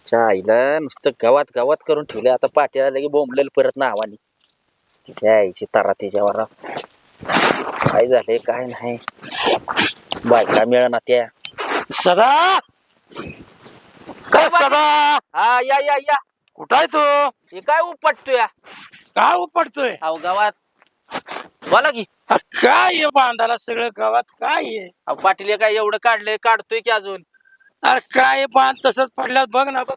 तिच्या आईला नुसतं गावात गावात करून ठेवले. आता पाट्याला लगे बोंबलेल परत नावानी. तिच्या आईची तारा तिच्यावर काय झाले काय नाही. बायका मिळना त्या. सदा काय सदा हा या या या. कुठं आहे तू? हे काय उपटतोय? काय उपडतोय? अहो गावात बोला की. काय आहे बांधाला सगळं गावात काय आहे? अहो पाटील हे काय एवढं काढलंय काढतोय की अजून. अरे काय बांध तसंच पडल्यात बघ ना बघ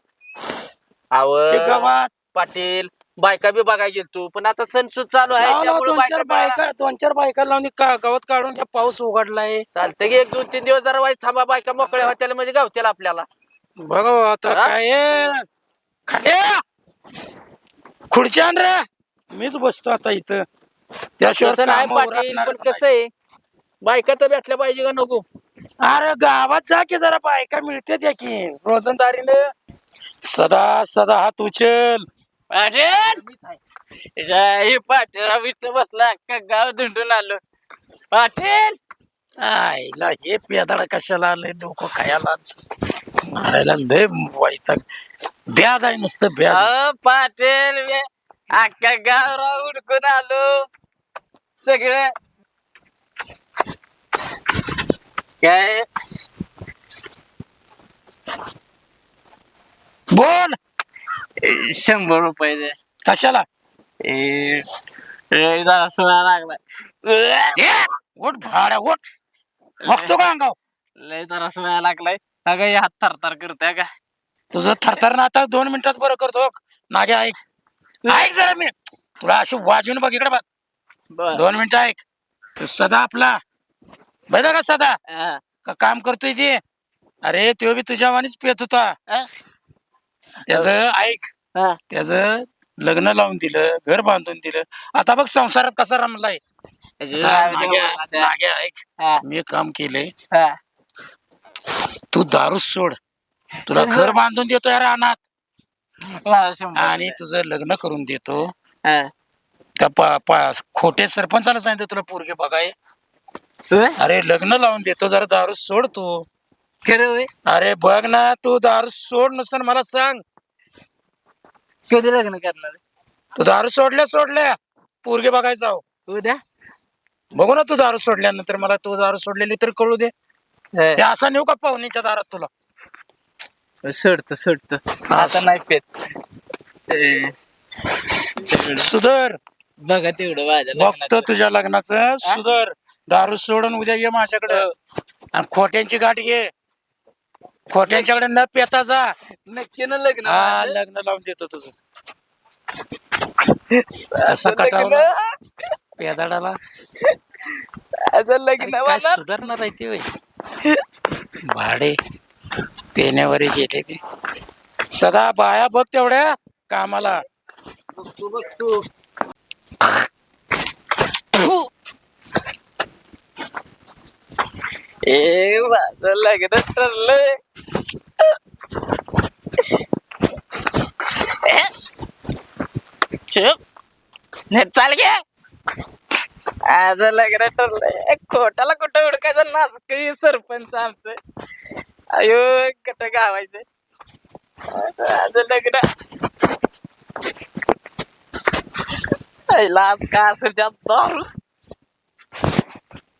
अहो हे गावात. पाटील बायका बी बघायला गेलतो पण आता सणसूद चालू आहे त्यामुळे दोन चार बायका लावून गावात काढून घ्या, पाऊस उघडलाय. चालतं की 1-2-3 दिवस जरा वाईट थांबा. बायका मोकळ्या होत्याला म्हणजे गावत्याला आपल्याला. बघ आता हा? काय आहे? खाल्या खुर्च्या आण रे, मीच बसतो आता इथं. तसं नाही कामावर पाटील राहणार पण नाही. कसं आहे बायका तर भेटल्या पाहिजे का नको? अरे गावात जा की जरा बायका मिळते त्या की रोजंदारीने. सदा सदा हात उचल. पाटील पाटील बसला का गाव धुंडून आलो. पाटील आईला हे पेदाड कशाला आलंय डोकं खायला. मारायला लय वैताग. ब्याद आहे नुसतं ब्याद. पाटील अख्खा गाव उडकून आलो सगळं. काय बोल 100 रुपये दे. कशाला? जरा सुना लागला. उठ भाड्या उठ. बघतो का अंगाव? लय जरा सुना लागलाय. अगं हे हात थरथर करतोय का? तुझं थरथर ना आता 2 मिनिटात बरं करतो. नागे ऐक ऐक जरा मी तुला अशी वाजवून बघ इकडे बघ. बर 2 मिनिटं ऐक. तो सदा आपला बघा का सदा हा. का काम करतोय ते. अरे तो बी तुझ्या वाणीच पेत होता. हा? त्याच ऐक हा. त्याच लग्न लावून दिलं, घर बांधून दिलं. आता बघ संसारात कसा रमलाय. आता नाग्या ऐक हा. मी काम केलंय. हा. तू दारू सोड. तुला घर बांधून देतो या रानात मला 100 आणि रुपये. तुझं लग्न करून देतो. हा. त्या खोटे सरपंचाला सांगितलं तुला पोरगे बघाय. होय? अरे लग्न लावून देतो, जरा दारू सोड तू. खरं होय? अरे बघ ना तू दारू सोड नुसतं मला सांग. कधी लग्न करणार आहे? तू दारू सोडल्या पोरगे बघायचा हो. उद्या बघू ना तू दारू सोडल्यानंतर मला तू दारू सोडलेली तर कळू दे. ते असा नेऊ का पाहुणीच्या दारात तुला? सोडतो आता नाही पेत. सुधर. बघा तेवढं माझ्या बघतो लग्नाचं. तुझ्या लग्नाचं सुधर. दारू सोडून उद्या ये माझ्याकडे आणि खोट्यांची गाठ घे. खोट्यांच्याकडे न पेता जा. नक्की ना लग्न हा माझं? लग्न लावून देतो तुझं. कसा कटावला लग्न पेदाडाला. आता लग्न काय होणार? सुधारणार आहे ते होय. भाडे पेण्यावर गेले ते. सदा बाया बघ तेवढ्या कामाला. बघतो माझं लग्न ठरलंय. चाल घे. आज लग्न ठरलंय. खोटाला कुठं उडकायचं नासक सरपंच आमचं. अयो कुठं गावायचं. आज लग्न आज का असं त्यात दारू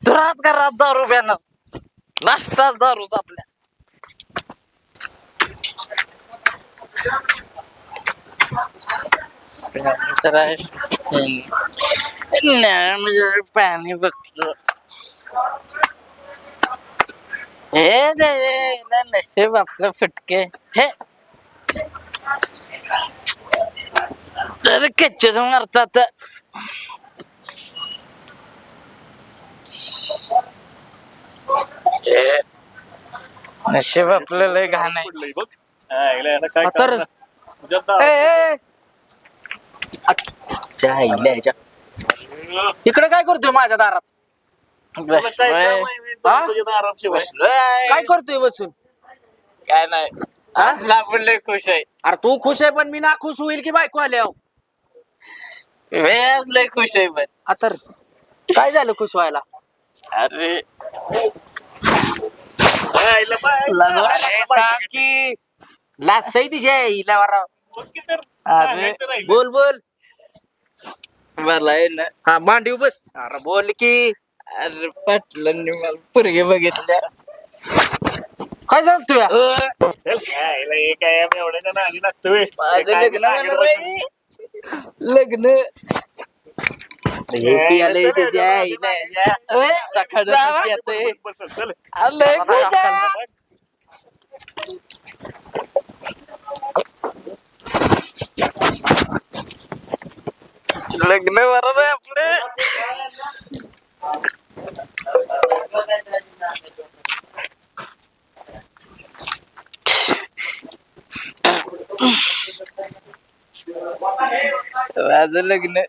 रात का रात दारू बॅनर नाश्ताच दारूच आपल्या. तर म्हणजे पाणी बघतो. हे नशीब आपलं फटके. हे तर कच्चेच मारतात. नशीब आपलं लय घाण आहे. तर इकडे काय करतोय माझ्या दारात? काय करतोय बसून? काय नाही आज आपण लय खुश आहे. अरे तू खुश आहे पण मी ना खुश होईल की बायको आल्यावर? वेळच लय खुश आहे पण. तर काय झालं खुश व्हायला? अरे सांग की लाजतय तिच्या हिला वारा. अरे बोल बोल. मला आहे ना. हा मांडीव बस. अरे बोल की. अरे पाटलांनी मला पोरगे बघितल्या. काय सांगतोय काय एवढ्या नादी लागतोय माझं लग्न होणार आहे. लग्न सकाळ जावा. येतोय. आलंय खुशा. लग्न होणार आहे आपले. माझं लग्न.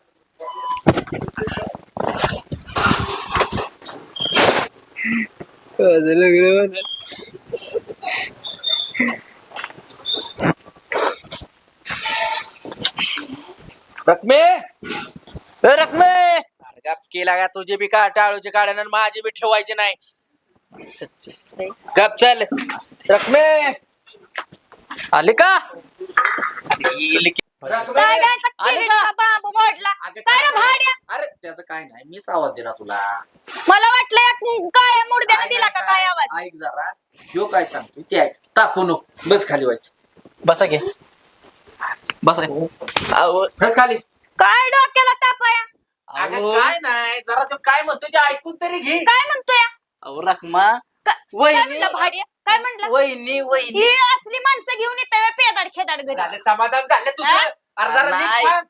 माझं लग्न होणार. रकमे रकमे केला का तुझे बी का टाळूचे काढ्या आणि माझे बी ठेवायचे नाही. गप चल. रकमे आले का? काय काय आले का? बाबू मोडला काय रे भाड्या? अरे त्याचं काय नाही मीच आवाज दिला तुला. मला वाटलं काय मुडद्याने दिला का काय आवाज? ऐक जरा यो काय सांगतो ते ऐक. तापू नको बस खाली व्हायचं. बसा घे. बसा. अहो बस खाली. काय डोक्याला तापाया? अगं अहो, काय नाही जरा तो काय म्हणतो ते ऐकून तरी घे. काय म्हणतोय? अहो रखमा काय वहिनी म्हणलं भाड्या? काय म्हणलं? वहिनी वहिनी ही असली माणसं घेऊन येते पेदाड खेदाड घरी. झालं समाधान झालं तुझं. हा? अरे जरा नीट नाही. सांग.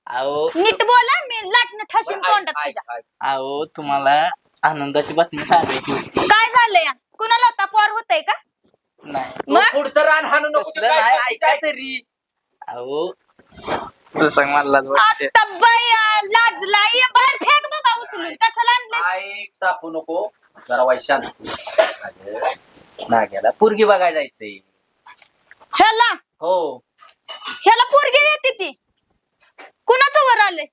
अहो नीट बोला मी लाटणं ठशीन ऐक, तोंडात ऐक, तुझ्या. ऐक. अहो तुम्हाला आनंदाची बातमी सांगायची होती. काय झालंय या? कुणाला आता पोर होतंय का? नाही तू मग पुढचं रान हाणू नको. तू तसलं काय नाही, सांगतो ते ऐका ऐक. तरी. अहो तू सांग मला लाज वाटते. आता बाया लाजला ये बाहेर फेक बाबा उचलून कशाला आणले? ऐक तापू नको जरा वैशांत. नाग्याला पोरगी बघायला जायचंय. ह्याला हो ह्याला पोरगी येते ती कुणाचं वर आले?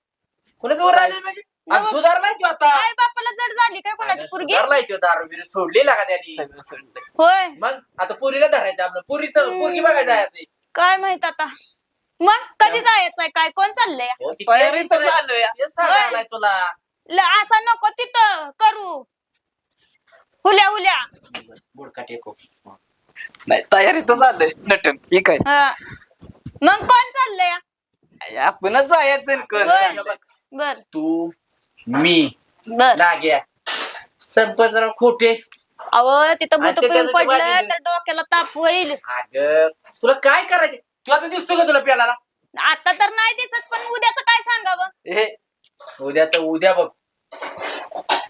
कोणाच वर राहिले म्हणजे आणि सुधारलाय तो आता. आई बापाला जड झाली काय कोणाची पोरगी? सुधारलाय तो दारू बिरू सोडलेला का त्यांनी. सगळं सोडलं. होय मग आता पुरीला धरायचं आपलं पुरीचं पोरगी बघायला जायचंय. काय माहित आता. मग कधी जायचंय काय कोण चाललंय? हो, ती तयारीच तेच चालू आहे. तेच सांगायलाय तुला. असं नको तिथं करू हुल्या हुल्या. बुडका टेको. नाही तयारी तर झालंय नटन ठीक आहे. हा. मग कोण चाललंय? आपणच जायचं कोण होय. सांगतं. बर तू मी बर. नाग्या संपतराव खोटे. अहो तिथं आणि भूत ते पिऊन त्याचं ते पडलं बाजूला. तर डोक्याला ताप होईल. अगं तुला काय करायचे तू आता दिसतो का तुला प्याला. आता तर नाही दिसत पण उद्याचं काय सांगावं? हे उद्याच उद्या बघ.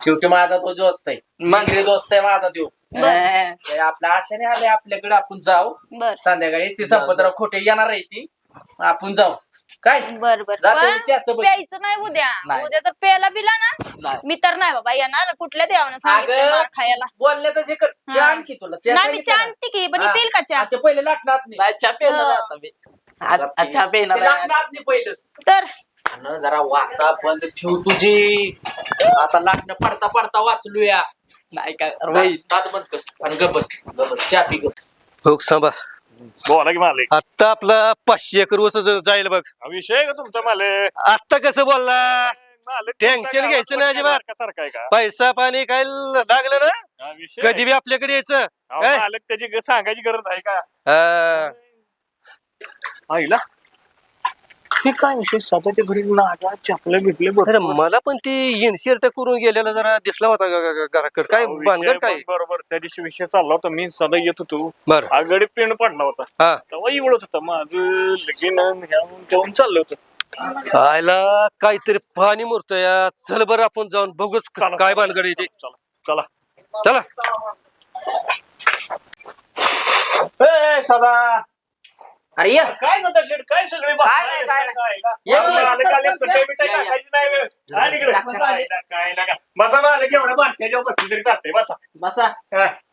शेवटी माझा तो दोस्त आहे. मंगरी दोस्त आहे माझा तो. अं, ते आपल्या आशेने आले आपल्याकडे आपण जाऊ. बर संध्याकाळी ती संपतराव खोटे येणार आहे ती. आपण जाऊ काय बर बर जाते पण विचारचं बघ. प्यायचं नाही उद्या. नाही. उद्या जर प्यायला बिला ना नाही. मी तर नाही बाबा येणार. कुठल्या देवानं सांगितलं अगं, मला खायला? बोलले तसे कर चहा हा. आणखी तुला चहा नाही मी सांगितलं चहा ना? आणते की पण हा. पिल का चहा? हा, ते पहिले लाटणार नाही. नाही, चहा पेणार आहे आता मी. चहा पेणार ते आहे. लाटणार नाही पहिलं. तर आणि जरा वाचा बंद ठेव तुझी. आता लाटणं पडता पडता वाचलूया. नाही काय होईल. दात बंद कर आणि गबस गबस चहा पी गप. हो सांभा बोला की मालिक आता आपला 500 एकर ऊस जाईल बघ. विषय आहे का तुमचा मालिक आता कसं बोलला? मालक टेन्शन तुमच्या घ्यायचं नाही अजिबात. गावात सारखं आहे का पैसा पाणी काय लागलं ना हा विषय कधी बी आपल्याकडे यायचं. अहो, काय? मालक त्याची सांगायची गरज आहे का हा. आईला हे काय विषय स्वतःच्या घरी नागा चपले भेटले अरे मला पण ती इन्शर्ट करून गेलेला जरा दिसला होता घराकडे काय भानगड काय? बरोबर त्या दिवशी विषय चालला होता मी सदा येत होतो बर आगडी पिंड पडला होता हा तेव्हा एवढंच होतं माझं लगीन ह्याहून तेवून चाललं होतं आयला काहीतरी पाणी मुरत या. चल बरं आपण जाऊन बघूच चला, काय चला, भानगड येते. चला चला ए सदा अरे ये. काय नव्हतं शेट काय सगळे काय नाही, काय नाही. ये, बसा ना आलं की एवढ्या बारक्याच्या बसली तरी चालतंय बसा बसा.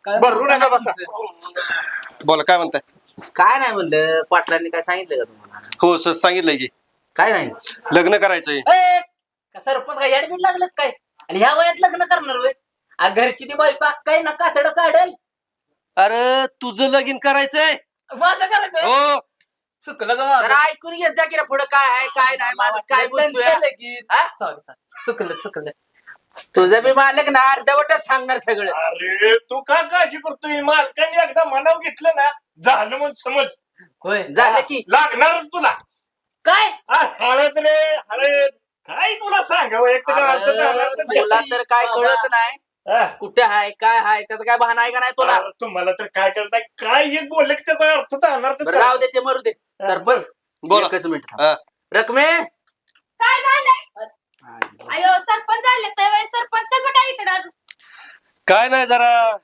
काय भरू नका बसा बोला काय म्हणताय? काय नाही म्हणलं पाटलांनी काय सांगितलं का तुम्हाला? हो सर सांगितलंय की काय नाही. लग्न करायचंय. ए, का सरपंच काय ऍडमिट लागलं का काय? आणि ह्या वयात लग्न करणार वय? घरची ती बायको काय ना कातड काढल. अरे तुझं लगीन करायचंय माझं करायचं हो चुकलं का माझं? जरा ऐकून घेत जा की रे पुढं काय आहे काय नाही माणूस काय बोलतोय हा? सॉरी चुकलं तुझं बी मालक ना अर्धवटच सांगणार सगळं. अरे तू का काळजी करतोय मालकाने एकदा मनाव घेतलं ना झालं मग समज होय झालं की लागणारच तुला काय हळद रे हळद काय तुला सांगावं एक तर अर्थ झाला तर तुला तर काय कळत नाही हा. कुठे आहे काय आहे त्याचं काय बहाणा आहे का नाही तुला. अरे तुम्हाला तर काय करताय काय एक बोललं की त्याचा अर्थ जाणार तर बरं राहू दे ते मरू दे. सरपंच बोला. एकच मिनिट थांब. हा. रकमे काय झालंय अयो सरपंच झाले तर सरपंच कसं काय इकडे आज काय नाही जरा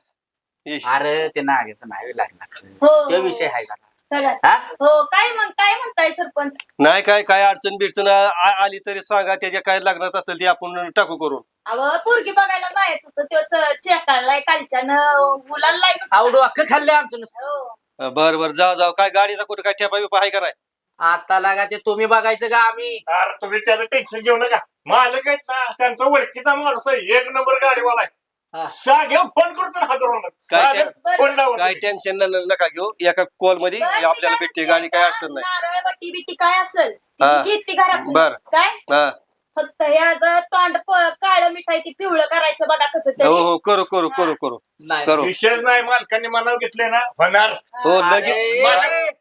इश. अरे ते नागेचं नाही लागणार हो तो विषय आहे का खरं. हा? हो काय म्हणताय सरपंच नाही काय अडचण बिडचण आली तरी सांगा त्याच्या काय लागणार असेल ते आपण टाकू करून. अव पोरगी बघायला जायचं होतं तो चेकायलाय कालच्यानं मुलांना आवडू अख्खं खाल्लंय आमचं नुसतं. हो बर जाऊ काय गाडीचा कुठं काय ठेपा बिपा आहे का नाही. आता लागा ते तुम्ही बघायचं का आम्ही. अरे तुम्ही त्याचं टेन्शन घेऊ नका मालक आहेत ना त्यांचा ओळखीचा माणूस आहे एक नंबर गाडीवाला हा. आहे सागेव फोन करतो ना हातरून काय फोन लावा काय टेन्शन नका घेऊ एका कॉल मध्ये आपल्याला भेटते गाडी काय अडचण नाही. नारळ बट्टी बिट्टी काय असेल हा. घेते घरात बर. काय हा फक्त ह्या तोंड काळ मिठाई ती पिवळं करायचं बघा कसं तरी हो करू नाही करू विषय नाही मालकाने मनाव घेतले ना होणार हो अरे, लगेच मालक.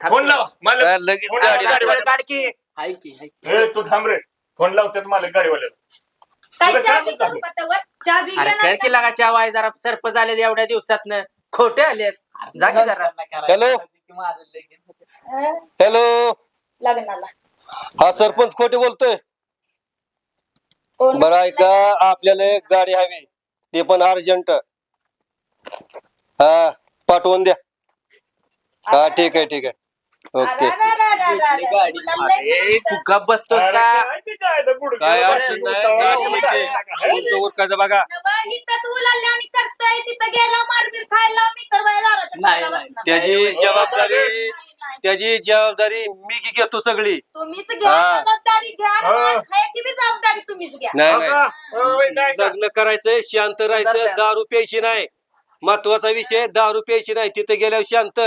थांब फोन की. लावा मालक लगेच फोन गाडी लावा, गाडीवर काढ की. हाय की ए, तू थांब रे फोन लावतात मालक गाडीवाल्याला काय तुला चहा काय बी म्हणतात? करू का तवर? चहा बी अरे घेणार खेळ की का? लागा चावाय जरा सरपंच आले एवढ्या दिवसातनं खोटे आले जा की जरा. हॅलो. हॅलो लग्नाला हा सरपंच खोटे बोलतोय. कोण? बरं ऐका आपल्याला एक गाडी हवी ते पण अर्जंट. हा पाठवून द्या. हा ठीक आहे ओके. अरे तू गप बसतोस अरे, का. काय ते जायला गुडघे काय वगैरे अडचण नाही गुडघे गाडी वगैरे म्हणजे काय? तुमचं उरकायचं बघा. नवं इथंच उलाढली आणि करताय तिथं गेला मारबीर खायला मी तर बाई दाराच्या नाही, दारात नाही. बसणार. त्याची जबाबदारी मी घेतो सगळी. तुम्हीच घ्या हा. जबाबदारी घ्या आणि हा. मार खायची बी जबाबदारी तुम्हीच घ्या नाही बघा, होय, नाही का? लग्न करायचंय शांत राहायचं दारू प्यायची नाही. महत्वाचा विषय दारू प्यायची नाही तिथे गेल्यावर शांत.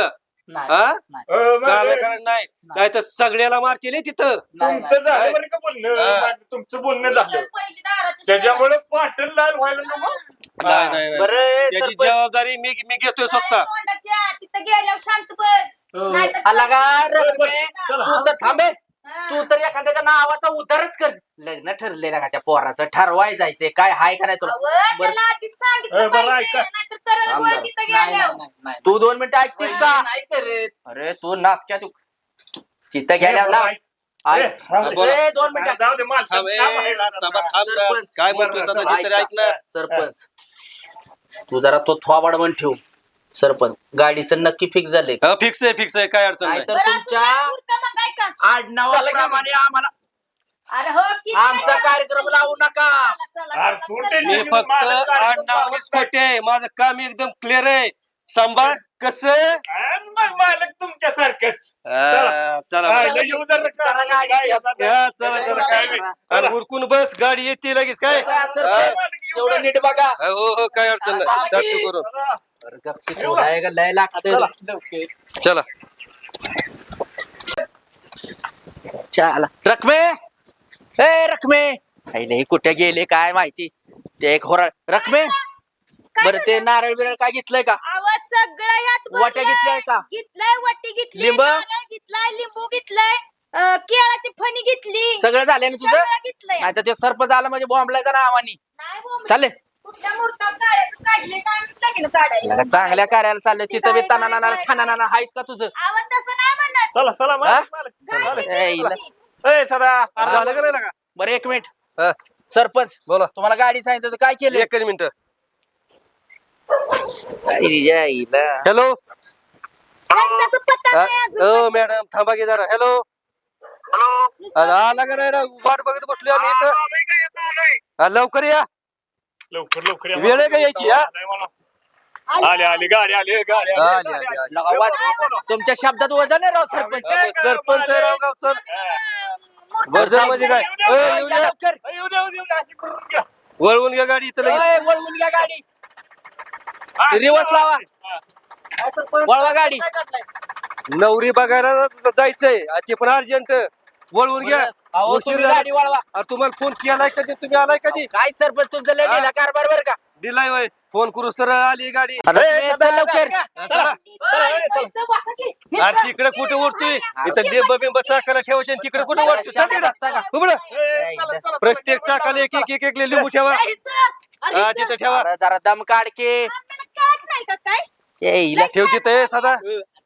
हा मग गावाकडे नाही नाही तर सगळ्याला मारतील तिथं. तुमचं झालं बरं का बोलणं हा. तुमचं बोलणं झालं पहिली दाराची त्याच्यामुळे पाटण लाल व्हायला नको नाही बरं त्याची सरपंच जबाबदारी मी घेतोय स्वतः. तिथं गेल्यावर शांत बस हो. नाहीतर आला का रकमे बरं, चला. तू तर थांबे. हा. तू तर एखाद्याच्या नावाचा उद्धारच कर. लग्न ठरले ना का त्या पोराचं ठरवाय जायचंय काय हाय का नाही तुला. अहो, बरं त्याला आधीच सांगितलं बरं, पाहिजे ऐका. नाहीतर करल थांब गोळ जरा. तिथं नाही गेल्यावर तू 2 मिनिटं ऐकतीस का. नाही करत अरे तू नासक्या तू तिथं गेल्यावर ना ए, थांब. बोला. 2 मिनिटं जाऊ दे माल थांब, ए, सरपंच. काय म्हणतोय सदा ते तरी ऐक ना. सरपंच तू जरा तो थोबाड म्हण ठेव. सरपंच गाडीचं नक्की फिक्स झाले फिक्स आहे काय अडचण नाही. नाहीतर बरं, असं तुमच्या काय मूर्ख मग ऐका. आडनावाप्रमाणे आम्हाला अरे हो की आमचा कार्यक्रम लावू नका. चला, अरे, चला, तू चला. टेन्शन मी फक्त आडनावानीच खोटे आहे. माझं काम एकदम क्लिअर आहे. सांभाळ कसं आणि मग मालक तुमच्यासारखंच चला लय येऊ दे रे का? जरा गाडी काय चल. आता? या, चला काय काय नाही. आणि उरकून बस गाडी येते लगेच काय काय सरपंच, तेवढं नीट बघा. हो काय अडचण नाही टाकतो करून. चला. अरे गप्प बोलाय का लय लागतं. चला चला रकमे ए रकमे पहिले हे कुठे गेले काय माहिती. ते एक होरा रकमे काय बरं ते झालं? नारळ बिरळ काय घेतलंय का. आवाज सगळं ह्यात वाट्या भरलंय. घेतल्याय का? घेतलंय वाटी घेतली लिंब? नारळ घेतलाय लिंबू घेतलाय केळाची फणी घेतली सगळं झालं ना तुझं. सगळं घेतलंय नाही तर ते सरपंच आलं म्हणजे बॉम्बला का नावानी नाही बोंबलं. चालले. कुठल्या मुहूर्तावर काढायचं काढले काय लागेल काढायला लगा चांगल्या कार्याला चालले तिथं बी तनाना ठाणाना हायच का तुझं. आवाज तसं नाही म्हणत चला चला हा? मालक, मालक. गाडी ए, घेतली. इला. ए, सदा झालं का नाही लागा? बरं 1 मिनिट हा, सरपंच बोला तुम्हाला गाडी सांगितलं तर काय केलं. एकच मिनिट. हॅलो हॅलो त्यांचा पत्ता नाही अजून. मॅडम थांबा की जरा. हॅलो आला का नाही राव? वाट बघत बसलो आम्ही इथं. लवकर या. लवकर लवकर या. वेळ आहे का यायची, हा? नाही मला. आली आली गाडी आली गाडी आली, आली, गाडी आली, आली. लगा वाज- तुमच्या शब्दात वजन आहे राव सरपंच. सरपंच आहे राव गावचं. मुहूर्त वजन म्हणजे काय येऊ द्या. लवकर ए, येऊ द्या, येऊ द्या, अशी करून घ्या. वळवून घ्या गाडी इथं लगेच. ओय, वळवून घ्या गाडी. हा, रिवर्स लावा. हा. वळवा गाडी. नवरी बघायला जायचंय ते पण अर्जंट. वळवून घ्या. अहो, उशीर तुम्ही झाला. गाडी वळवा. अरे तुम्हाला फोन केलाय कधी? तुम्ही आलाय कधी? काय सरपंच तुमचं लय लिहिला कारभार बरं का? दिलाय वय फोन करूस तर आली गाडी. अरे, चल लवकर. चला. आणि तिकडे कुठे उडतोय? इथं लिंब बिंब चाकाला ठेवायचे आणि तिकडे कुठे उडतोय? चल तिकडं. उघडं. प्रत्येक चाकाला एक लिंबू ठेवा. हा, तिथं ठेवा. अरे, जरा दम काढ की. कळत नाही का काय ए, हिला ठेव तिथे सदा.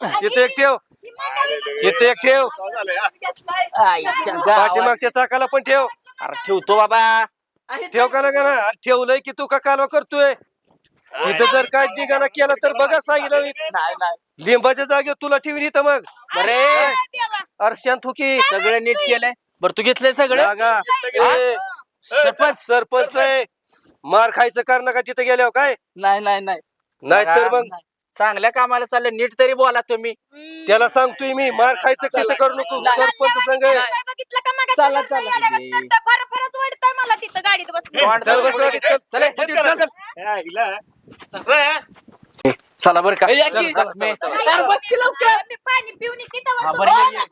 तिथे एक ठेव. तिथे एक ठेव. आईच्या गावात. पाठीमागच्या चाकाला पण ठेव. अरे ठेवतो बाबा. ठेव का ना अरे ठेवलंय की तू का कालवा करतोय? तिथं जर काय दिगाना केला तर बघा सांगितलं मी. लिंबाच्या जागेवर तुला ठेवीन इथं मग. बरे अरे शांत हो की. सगळं नीट केलंय. बरं तू घेतलंय सगळं. जागा. ए, सरपंच आहे. मार खायचं कर नका तिथे गेल्यावर काय. नाही तर मग चांगल्या कामाला चाललं. नीट तरी बोला तुम्ही. त्याला सांगतोय मी मार खायचं तिथं करू नको. सरपंच संघ आहे. काय बघितलं का मग फारच वाटतंय मला तिथं गाडीत बसून चल बस गाडीत, चल. चले. चल, चल. चला बरं का. चल, चल, चल, मी- चल. मी पाणी पिऊन येते तेव्हा हा, तू- बरं, ये, ये.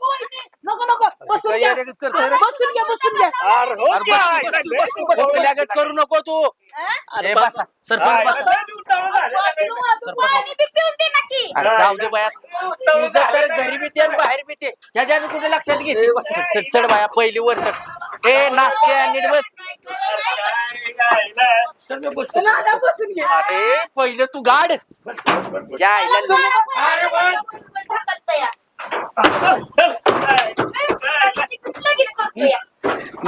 काय येड्यागत करतोय रे? अरे हो अरे बस, बस, बस, बस. खोकल्यागत करू नको तू. ए, बसा. सरपंच बसा. पाणी बी पिऊन दे नक्की अरे जाऊ दे बाया. तुझं तर घरी बी ते आणि बाहेर बी ते. ह्याच्या आम्ही कुठे लक्षात घेते. चढ चढ बाया पहिली वर चढ. ए नासके नीट बस. अरे पहिलं तू गाड. ज्या आईला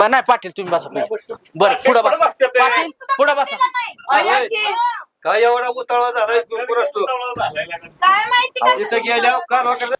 नाही पाटील तुम्ही बसा पहिले. बरं पुढं बसा. पाटील पुढं बसा. काय एवढा उतावळा झालाय तू असतो काय माहिती का तिथं गेल्यावर कालवा कर.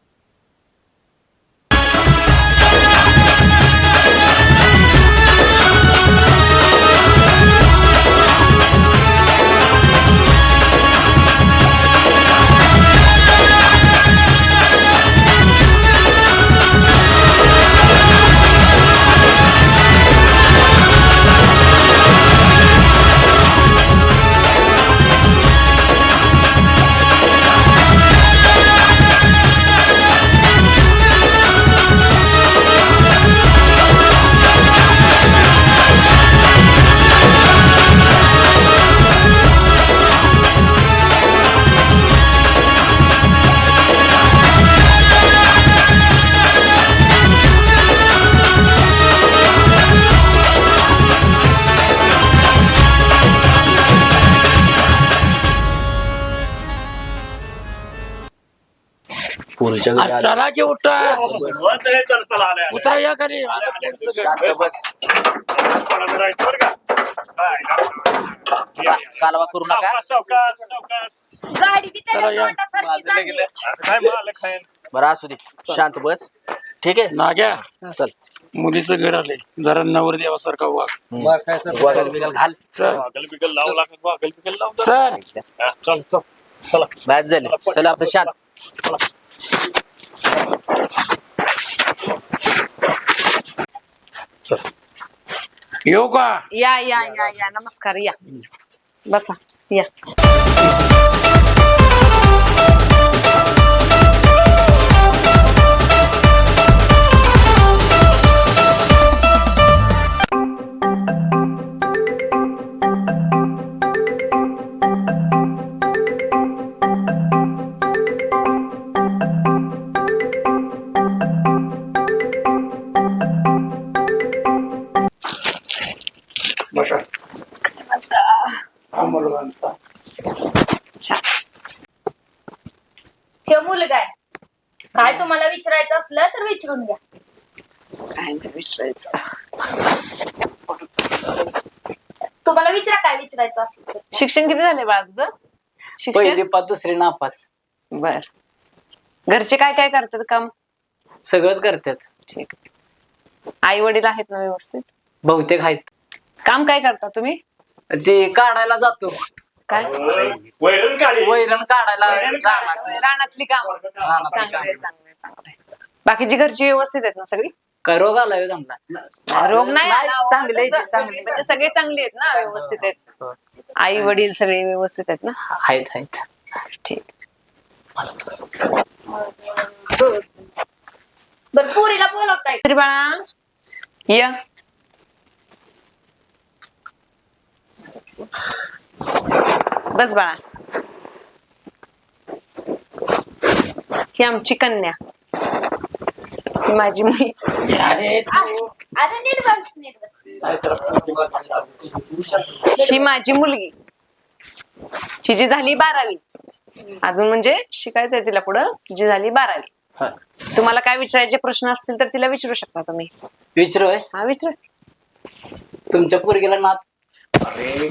आज चला की उठा. उतरा या खाली. शांत बस. कालवा करू नका. गाडी बी चला या. त्याच्या झाली बरं असू दे. शांत बस. ठीक आहे. नाग्या चल. मुलीचं घर आले. जरा नवर देवासारखा वाघ. मार खायचं. गोगल बिगल घाल. चल बॅच झाली. चला आपलं शांत. येऊ का? या या या या नमस्कार या बसा या हे मुलगा आहे. काय तुम्हाला विचारायचं असलं तर विचारून घ्या. काय नाही विचारायचं. तुम्हाला विचारा काय विचारायचं असलं तर. शिक्षण किती झाले बाळा तुझं? शिक्षण पाच दुसरी नापास. बर. घरचे काय काय करतात काम? सगळंच करतात. ठीक. आई वडील आहेत ना व्यवस्थित? बहुतेक आहेत. काम काय करता तुम्ही? ते काढायला जातो. काय वैरण काढायला रानात. रानातली काम. चांगले चांगले. बाकीची घरची व्यवस्थित आहेत ना सगळी? काय रोग आलाय त्यांना? रोग नाही नाही, आला. चांगले आहेत, तसं- चांगले. म्हणजे सगळे चांगले आहेत ना व्यवस्थित आहेत. आई वडील सगळे व्यवस्थित आहेत ना? आहेत आहेत. ठीक. बर पुरीला बोलवताय तरी बाळा या बस बाळा ही आमची कन्या ही माझी मुली आता नीट बस नीट बस ही माझी मुलगी हिची झाली 12वी अजून म्हणजे शिकायचंय तिला पुढं तिची झाली 12वी तुम्हाला काय विचारायचे प्रश्न असतील तर तिला विचारू शकता तुम्ही विचारोय हा विचार तुमच्या पोरगीला नात अरे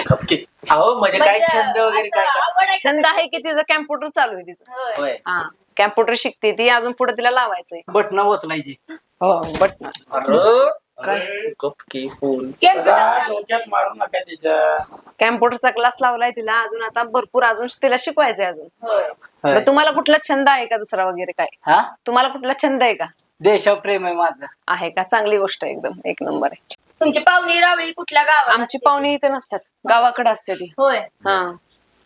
खपकी अहो म्हणजे काय छंद वगैरे काय असं आवड आहे का? छंद आहे की तिचं कॅम्प्युटर चालू आहे तिचं होय. होय हा कॅम्प्युटर शिकते ती अजून पुढे तिला लावायचंय बटणं बसलायची हो बट अरे खपकी फुल डोक्यात मारू नका तिच्या कॅम्प्युटरचा क्लास लावलाय तिला अजून आता भरपूर अजून तिला शिकवायचंय अजून होय. मग तुम्हाला कुठला छंद आहे का दुसरा वगैरे काय हा तुम्हाला कुठला छंद आहे का देशावर प्रेम आहे माझं आहे का चांगली गोष्ट आहे एकदम एक नंबर आहे तुमची पाहुणी रावळी कुठल्या गावात आमची पाहुणी इथे नसतात गावाकडे असते ती होय हा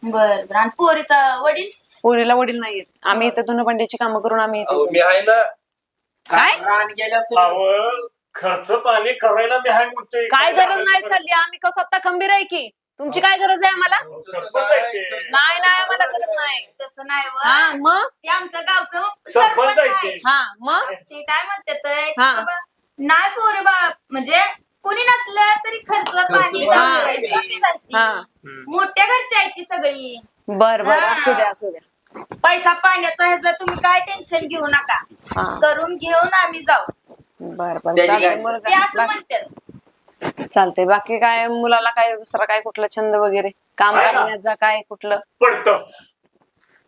बर आणि पोरीचा वडील पोरीला वडील नाहीयेत आम्ही इथे धुणभांड्याची कामं करून आम्ही इथे मी आहे ना. काय? रान गेल्या अहो, खर्च पाणी करायला मी हाय म्हणतोय. काय गरज नाही चालली आम्ही का स्वतः खंबीर आहे की तुमची काय गरज आहे आम्हाला सरपंच आहे ते. नाही नाही आम्हाला गरज नाही तसं नाही व. हा मग ते आमचं गावचं सरपंच सरपंच आहे आहे ते. हा मग ते काय म्हणते हा. नाही पोरे बा म्हणजे कुणी नसलं तरी खर्च पाणी हा. करायची. हा मोठ्या घरची आहे ती सगळी बर बर हा. असू द्या असू द्या पैसा पाण्याचा ह्याचं तुम्ही काय टेन्शन घेऊ नका हा करून घेऊन आम्ही जाऊ बर बर त्याची चालतंय काय? ते असं मुलगा म्हणतात चालतंय बाकी काय मुलाला काय दुसरा काय कुठला छंद वगैरे काम आहे ना. करण्याचा काय कुठलं पडतं.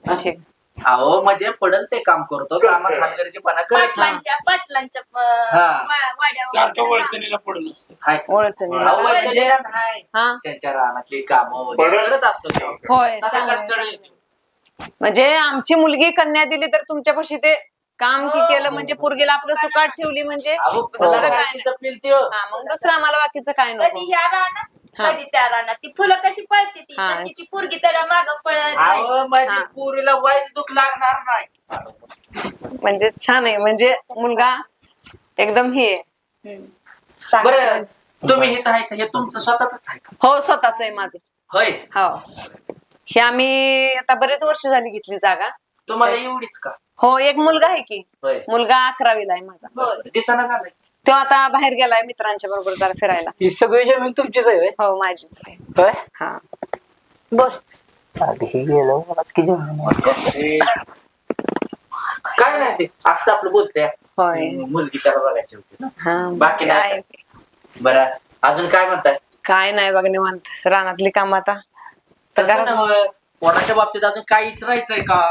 ठीक अहो म्हणजे पडल ते काम करतो कामात हलगर्जीपणा करत नाही पाटलांच्या हा. सारखं वाड्यावर वळचणीला पडून असतं हाय. ओळख अहो, वैजलेला नाही. हा त्यांच्या रानातली कामं वगैरे पडल. करत असतो तो. होय तसा चांगलं आहे, कष्ट चांगलं आहे. म्हणजे आमची मुलगी कन्या दिली तर तुमच्यापाशी ते काम की केलं म्हणजे पोरगीला आपलं सुकाट ठेवली म्हणजे अहो दुसरं दुसरं काय काय नाही. जपेल त्यो. हा मग दुसरं आम्हाला बाकीचं काय कधी नको ह्या रानात हा. कधी त्या रानात ती फुलं कशी पळते ती हा. तशी ती पोरगी त्याला माग पळत अहो माझ्या हा. पोरीला वाईच दुःख लागणार नाही म्हणजे छान आहे म्हणजे मुलगा एकदम हे आहे. बरं तुम्ही हे तर आहे हे तुमचं स्वतःच आहे का हो स्वतःच आहे माझं होय हो हे आम्ही आता बरेच वर्ष झाली घेतली जागा तुम्हाला एवढीच का हो एक मुलगा आहे की होय मुलगा 11वीला आहे माझा बरं. दिसाना का नाही तो आता बाहेर गेलाय मित्रांच्या बरोबर जरा फिरायला ही सगळी जमीन तुमचीच आहे होय? हो माझीच आहे होय हा आधी गेलो मलाच की जमीन काय नाही ते असं आपलं बोलतंय होय मुलगी त्याला बघायची होती ना हा बाकी नाही काय बरं अजून काय म्हणताय काय नाही बघ निवांत रानातली काम आता तसं ना कोणाच्या बाबतीत अजून काहीच राहायचंय का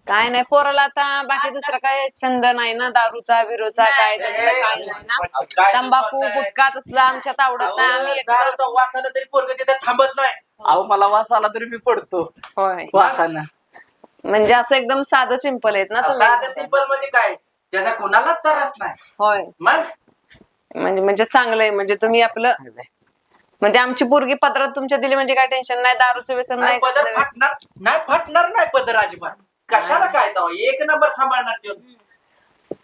काय नाही पोराला आता बाकी दुसरा काय छंद नाही ना दारूचा बिरूचा काय तसलं काय नाही ना काय तंबाखू म्हणताय? गुटखा तसला आमच्यात आवडत नाही आम्ही अहो, एकतर दारूचा वास आला तरी पोरग तिथे थांबत नाही अहो मला वास आला तरी मी पडतो होय वासानं म्हणजे असं एकदम साधं सिंपल आहेत ना साधं तुम्ही सिंपल म्हणजे काय त्याचा कोणालाच त्रास नाही होय मग म्हणजे चांगलं आहे म्हणजे तुम्ही आपलं म्हणजे आमची पोरगी पदरात तुमच्या दिली म्हणजे काय टेन्शन नाही दारूचं व्यसन नाही नाही पदर कसलं व्यसन. फाटणार नाही पदर अजिबात कशाला काय तो एक नंबर सांभाळणार त्यो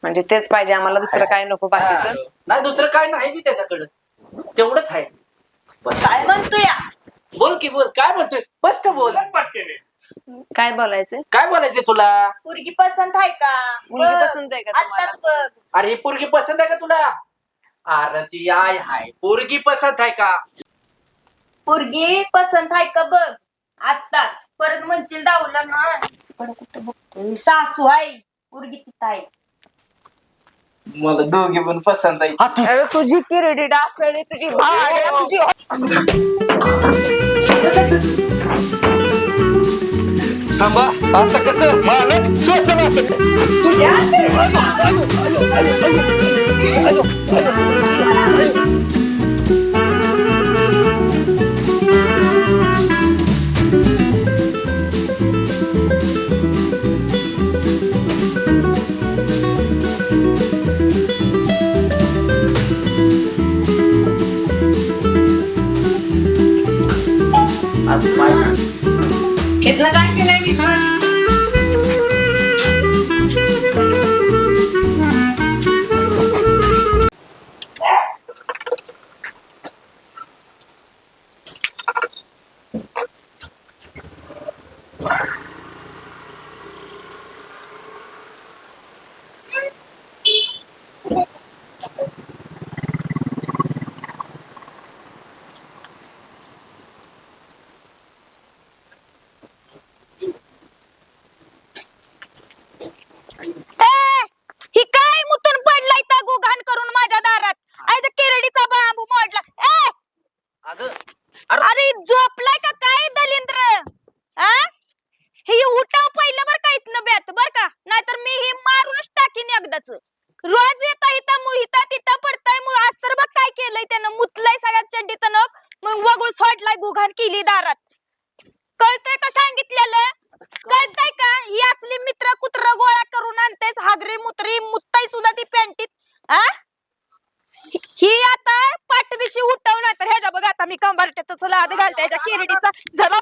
म्हणजे तेच पाहिजे आम्हाला दुसरं काय नको बाकीचं नाही दुसरं काय नाही बी त्याच्याकडं तेवढंच आहे बस. काय म्हणतोय बोल की बोल काय म्हणतोय स्पष्ट बोल पटकेने. काय बोलायचं काय बोलायचंय तुला पोरगी पसंत आहे का मुलगी बघ. पसंत आहे का तुम्हाला? आत्ताच बघ अरे ही पोरगी पसंत आहे का तुला अरे ती आय हाय पोरगी पसंत आहे का पोरगी पसंत आहे का बघ आत्ताच परत म्हणशील डावलं ना इकडं कुठं बघतोय सासू आहे पोरगी तिथं आहे मला दोघे पण पसंत आहे अरे तुझी किरडी डासळी तुझी भाड तुझी सांबा आता कसं मालक इथनं काशी नाही एखादाच रोज येता इथं मुहिता तिथं पडताय आज तर बघ काय केलंय त्यानं मुतलंय सगळ्यात चड्डीतनं मग वगुळ सोडलाय गुघाण केली दारात कळतंय का सांगितलेलं कळतंय का ही असली मित्र कुत्र गोळा करून आणतेस हागरी मुत्री मुत्ताई सुद्धा ती पॅन्टीत आ ही आता पाठदिशी उठवणार तर ह्याच्या बघ आता मी कंबारट्यातच लाद घालते ह्याच्या किरडीचा जरा